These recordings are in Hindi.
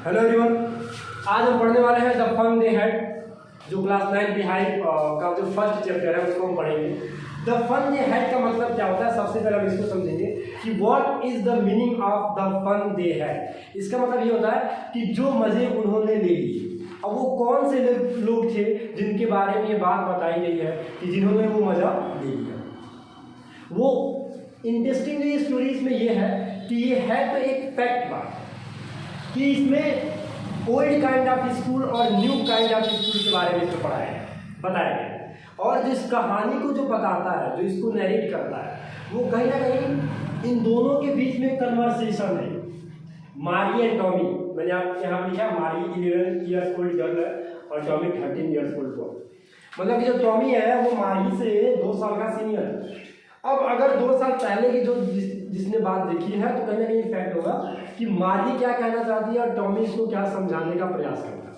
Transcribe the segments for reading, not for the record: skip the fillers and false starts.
हेलो एवरीवन, आज हम पढ़ने वाले हैं द फन दे हैड, जो क्लास 9 बिहाई का जो फर्स्ट चैप्टर है उसको हम पढ़ेंगे। द फन दे हैड का मतलब क्या होता है, सबसे पहले हम इसको समझेंगे कि what is the meaning of the fun they had. इसका मतलब ये होता है कि जो मज़े उन्होंने ले लिए। अब वो कौन से लोग थे जिनके बारे में ये बात बताई गई है कि जिन्होंने वो मज़ा ले लिया। वो इंटरेस्टिंग स्टोरीज में ये है कि ये है तो एक फैक्ट बात कि इसमें ओल्ड काइंड ऑफ स्कूल और न्यू काइंड ऑफ स्कूल के बारे में इसमें बताया गया। और जिस कहानी को जो बताता है, जो इसको नरेट करता है, वो कहीं ना कहीं इन दोनों के बीच में कन्वर्सेशन है। मारी एंड टॉमी, मैंने आप यहाँ लिखा, मारी 11 ईयर्स ओल्ड गर्ल है और टॉमी 13 ईयर्स ओल्ड बॉय। मतलब कि जो टॉमी है वो मारी से 2 साल का सीनियर है। अब अगर 2 साल पहले की जो जिसने बात देखी है तो कहीं ना कहीं फैक्ट होगा कि मारी क्या कहना चाहती है और टॉमी इसको क्या समझाने का प्रयास करता है।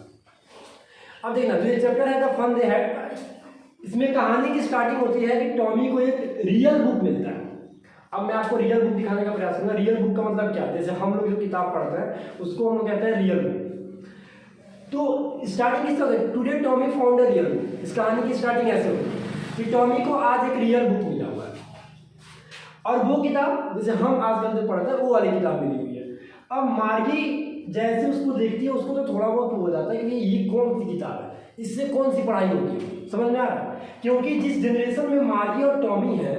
अब देखना, जो ये चैप्टर है द फन दे हैड, इसमें कहानी की स्टार्टिंग होती है कि टॉमी को एक रियल बुक मिलता है। अब मैं आपको रियल बुक दिखाने का प्रयास करूँगा। रियल बुक का मतलब क्या है, जैसे हम लोग जो किताब पढ़ते हैं उसको हम लोग कहते हैं रियल बुक। तो स्टार्टिंग किस तरह से, today Tommy found a real book. इस कहानी की स्टार्टिंग ऐसे होती है कि टॉमी को आज एक रियल बुक मिला हुआ है और वो किताब जैसे हम आजकल जो पढ़ते हैं वो वाली किताब मिली हुई है। अब मार्गी जैसे उसको देखती है उसको तो थोड़ा बहुत हो जाता है कि ये कौन सी किताब है, इससे कौन सी पढ़ाई होती है, समझ में आ रहा है। क्योंकि जिस जनरेशन में मार्गी और टॉमी है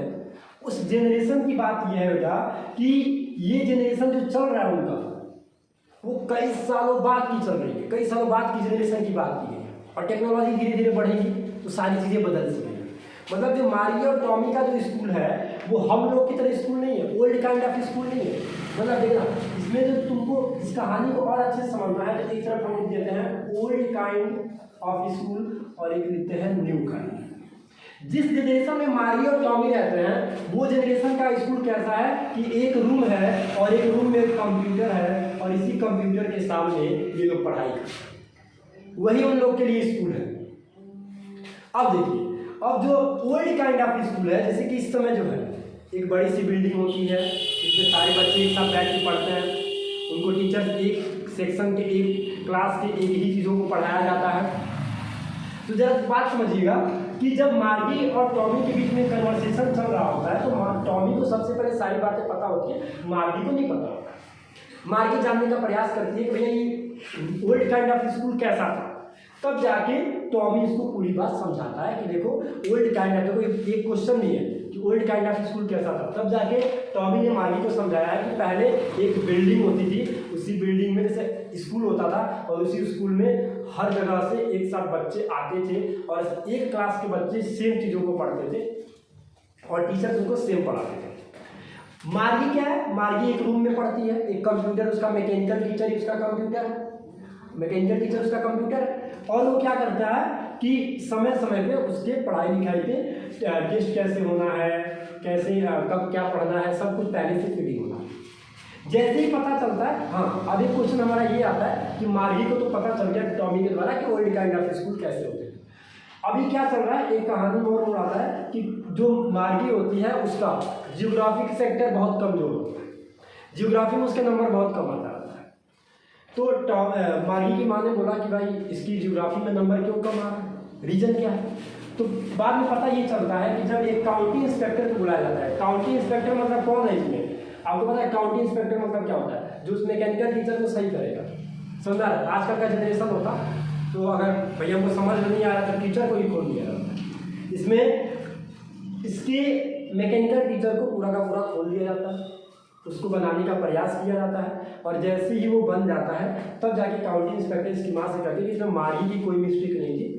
उस जनरेशन की बात यह है बेटा कि ये जनरेशन जो चल रहा है उनका वो कई सालों बाद की चल रही है, कई सालों बाद की जनरेशन की बात की है। और टेक्नोलॉजी धीरे धीरे बढ़ेगी तो सारी चीज़ें बदल सकेंगी। मतलब जो मार्गी और टॉमी का जो स्कूल है वो हम लोग की तरह स्कूल नहीं है, ओल्ड काइंड ऑफ स्कूल नहीं है। मतलब देखना, इसमें जो तुमको इस कहानी को और अच्छे से समझना है तो एक तरफ हम देते हैं ओल्ड काइंड ऑफ स्कूल और एक लिखते हैं न्यू काइंड। जिस जनरेशन में मार्गी और टॉमी रहते हैं वो जनरेशन का स्कूल कैसा है कि एक रूम है और एक रूम में एक कंप्यूटर है और इसी कंप्यूटर के सामने ये लोग पढ़ाई करते हैं। वही उन लोग के लिए स्कूल है। अब देखिए, अब जो ओल्ड काइंड ऑफ स्कूल है, जैसे कि इस समय जो है एक बड़ी सी बिल्डिंग होती है, इसमें सारे बच्चे एक साथ बैठ के पढ़ते हैं। उनको टीचर्स एक सेक्शन के, एक क्लास के एक ही चीज़ों को पढ़ाया जाता है। तो जरा बात समझिएगा कि जब मार्गी और टॉमी के बीच में कन्वर्सेशन चल रहा होता है तो टॉमी को सबसे पहले सारी बातें पता होती है, मार्गी को नहीं पता होता। मार्गी जानने का प्रयास करती है कि भैया ये ओल्ड काइंड ऑफ स्कूल कैसा था। तब जाके टॉमी इसको पूरी बात समझाता है कि देखो ओल्ड काइंड ऑफ, देखो एक क्वेश्चन नहीं है कि ओल्ड काइंड ऑफ स्कूल कैसा था। तब जाके टॉमी ने मार्गी को समझाया है कि पहले एक बिल्डिंग होती थी, उसी बिल्डिंग में जैसे स्कूल होता था और उसी स्कूल में हर जगह से एक साथ बच्चे आते थे और एक क्लास के बच्चे सेम चीज़ों को पढ़ते थे और टीचर्स उनको सेम पढ़ाते थे। मार्गी क्या है, मार्गी एक रूम में पढ़ती है, एक कंप्यूटर उसका, मैकेनिकल टीचर उसका कंप्यूटर है, मैकेनिकल टीचर उसका कंप्यूटर है। और वो क्या करता है कि समय समय पे उसके पढ़ाई लिखाई पे टेस्ट कैसे होना है, कैसे कब क्या पढ़ना है, सब कुछ पहले से फीडिंग होना है। जैसे ही पता चलता है, हाँ अब एक क्वेश्चन हमारा ये आता है कि मार्गी को तो पता चल गया टॉमी के द्वारा कि ओल्ड काइंड ऑफ स्कूल कैसे होते हैं। अभी क्या चल रहा है, एक कहानी मोड़ आता है कि जो मार्गी होती है उसका जियोग्राफिक सेक्टर बहुत कमजोर होता है, जियोग्राफी में उसके नंबर बहुत कम आता है। तो मार्गी की माँ ने बोला कि भाई इसकी जियोग्राफी में नंबर क्यों कम आ रहा है, रीजन क्या है। तो बाद में पता ये चलता है कि जब एक काउंटी इंस्पेक्टर को बुलाया जाता है। काउंटी इंस्पेक्टर मतलब कौन है इसमें, आपको पता है काउंटी इंस्पेक्टर मतलब क्या होता है, जो उस मैकेनिकल टीचर को सही करेगा। समझा, आजकल का जनरेशन होता तो अगर भैया हमको समझ में नहीं आ रहा तो टीचर को ही खोल दिया जाता है। इसमें इसके मैकेनिकल टीचर को पूरा का पूरा खोल दिया जाता है, उसको बनाने का प्रयास किया जाता है और जैसे ही वो बन जाता है तब जाके काउंटी इंस्पेक्टर इसकी माँ से कहते हैं कि इसमें मार्गी की कोई मिस्टेक नहीं थी,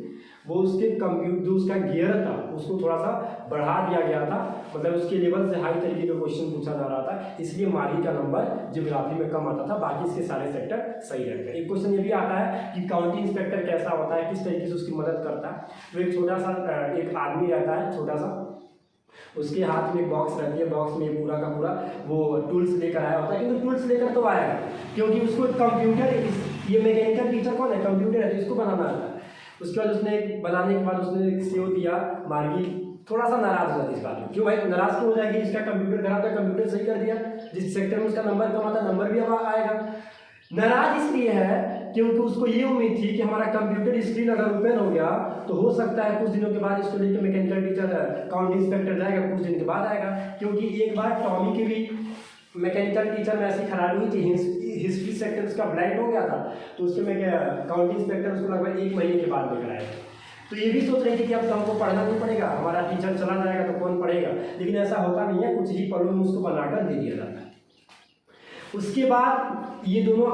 वो उसके कंप्यूटर जो उसका गियर था उसको थोड़ा सा बढ़ा दिया गया था, मतलब उसके लेवल से हाई तरीके का क्वेश्चन पूछा जा रहा था, इसलिए मार्गी का नंबर जियोग्राफी में कम आता था, बाकी इसके सारे सेक्टर सही रहते हैं। एक क्वेश्चन ये भी आता है कि काउंटी इंस्पेक्टर कैसा होता है, किस तरीके से उसकी मदद करता है। तो एक छोटा सा एक आदमी रहता है, छोटा सा, उसके हाथ में एक बॉक्स रहती है, बॉक्स में पूरा का पूरा वो टूल्स लेकर आया होता है। क्योंकि टूल्स लेकर तो आया है क्योंकि उसको कंप्यूटर, ये मैकेनिकल टीचर कौन है, कंप्यूटर है, तो इसको बनाना आता है। उसके बाद उसने बनाने के बाद उसने एक सेव दिया, मार्गी थोड़ा सा नाराज हो जाती इस बात में। क्यों भाई नाराज क्यों हो जाएगी, इसका कंप्यूटर खराब था, कंप्यूटर सही कर दिया, जिस सेक्टर में उसका नंबर कम आता नंबर भी अब आएगा। नाराज इसलिए है क्योंकि उसको ये उम्मीद थी कि हमारा कंप्यूटर स्क्रीन अगर ओपन हो गया तो हो सकता है कुछ दिनों के बाद इसको लेकर मैकेनिकल टीचर काउंटी इंस्पेक्टर जाएगा, कुछ दिन के बाद आएगा। क्योंकि एक बार टॉमी के भी मैकेनिकल टीचर में ऐसी खराबी हुई थी, हिस्ट्री सेक्टर उसका ब्लैंक हो गया था, तो उसके में काउंटी इंस्पेक्टर उसको लगभग 1 महीने के बाद लेकर आए। तो ये भी सोच रही थी कि अब तो हमको पढ़ना नहीं पड़ेगा, हमारा टीचर चला जाएगा तो कौन पढ़ेगा, लेकिन ऐसा होता नहीं है, कुछ ही पलों में उसको बनाकर दे दिया जाता है। उसके बाद ये दोनों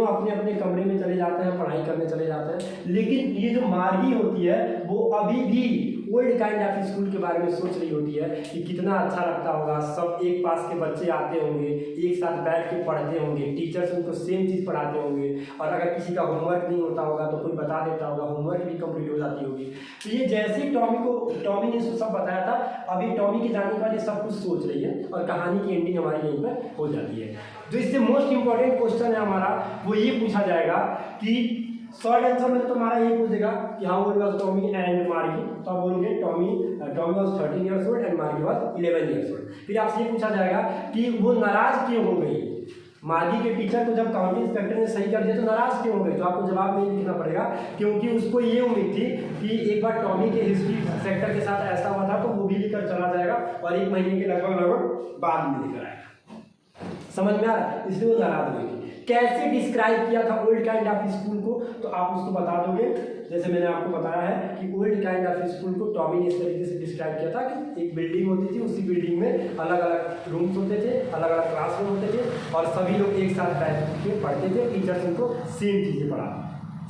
अपने अपने कमरे में चले जाते हैं, पढ़ाई करने चले जाते हैं। लेकिन ये जो मार्गी होती है वो अभी भी ओल्ड काइंड ऑफ स्कूल के बारे में सोच रही होती है कि कितना अच्छा लगता होगा, सब एक पास के बच्चे आते होंगे, एक साथ बैठ के पढ़ते होंगे, टीचर्स उनको सेम चीज़ पढ़ाते होंगे, और अगर किसी का होमवर्क नहीं होता होगा तो कोई बता देता होगा, होमवर्क भी कंप्लीट हो जाती होगी। तो ये जैसे ही टॉमी ने सब बताया था, अभी टॉमी के जाने के बाद ये सब कुछ सोच रही है और कहानी की एंडिंग हमारी यहीं पर हो जाती है। जो इससे मोस्ट इंपॉर्टेंट क्वेश्चन है हमारा वो ये पूछा जाएगा कि शॉर्ट आंसर में तो हमारा ये पूछेगा कि how old was Tommy and मार्गी, तो आप बोलोगे Tommy was 13 years old and मार्गी वाज 11 इयर्स ओल्ड। फिर आपसे ये पूछा जाएगा कि वो नाराज क्यों हो गई, मार्गी के टीचर को जब काउंटी इंस्पेक्टर ने सही कर दिया तो नाराज क्यों हो गई, तो आपको जवाब में लिखना पड़ेगा क्योंकि उसको ये उम्मीद थी कि एक बार टॉमी के हिस्ट्री सेक्टर के साथ ऐसा हुआ था तो वो भी लेकर चला जाएगा और 1 महीने के लगभग बाद में लेकर आएगा। समझ में आ रहा है, इसलिए वो नाराज हुई थी। कैसे डिस्क्राइब किया था ओल्ड काइंड ऑफ स्कूल को, तो आप उसको बता दोगे। जैसे मैंने आपको बताया है कि ओल्ड काइंड ऑफ स्कूल को टॉमी ने इस तरीके से डिस्क्राइब किया था कि एक बिल्डिंग होती थी, उसी बिल्डिंग में अलग अलग रूम्स होते थे, अलग अलग क्लासरूम होते थे और सभी लोग एक साथ बैठ के पढ़ते थे, टीचर्स उनको सेम चीज़ें पढ़ाते।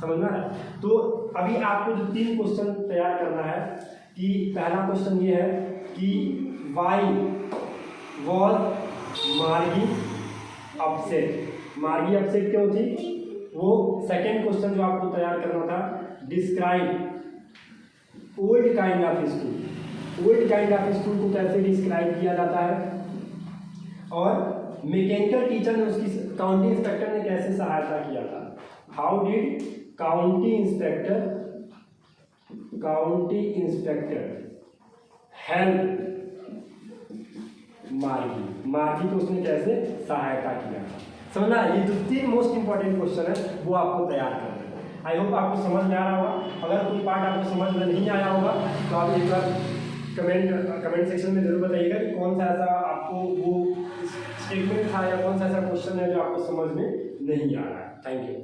समझ में आ रहा है। तो अभी आपको जो 3 क्वेश्चन तैयार करना है कि पहला क्वेश्चन ये है कि वाई वॉज मार्गी अपसेट, मार्गी अपसेट क्यों थी, वो सेकंड क्वेश्चन जो आपको तैयार करना था, describe old kind of school, old kind of school को कैसे डिस्क्राइब किया जाता है, और मैकेनिकल टीचर ने उसकी काउंटी इंस्पेक्टर ने कैसे सहायता किया था, how did county inspector help मार्गी को उसने कैसे सहायता किया। समझना, ये जो 3 मोस्ट इंपॉर्टेंट क्वेश्चन है वो आपको तैयार करना है। आई होप आपको समझ में आ रहा होगा। अगर कोई पार्ट आपको समझ में नहीं आया होगा तो आप एक बार कमेंट सेक्शन में जरूर बताइएगा कि कौन सा ऐसा आपको वो स्टेटमेंट था या कौन सा ऐसा क्वेश्चन है जो आपको समझ में नहीं आ रहा है। Thank you.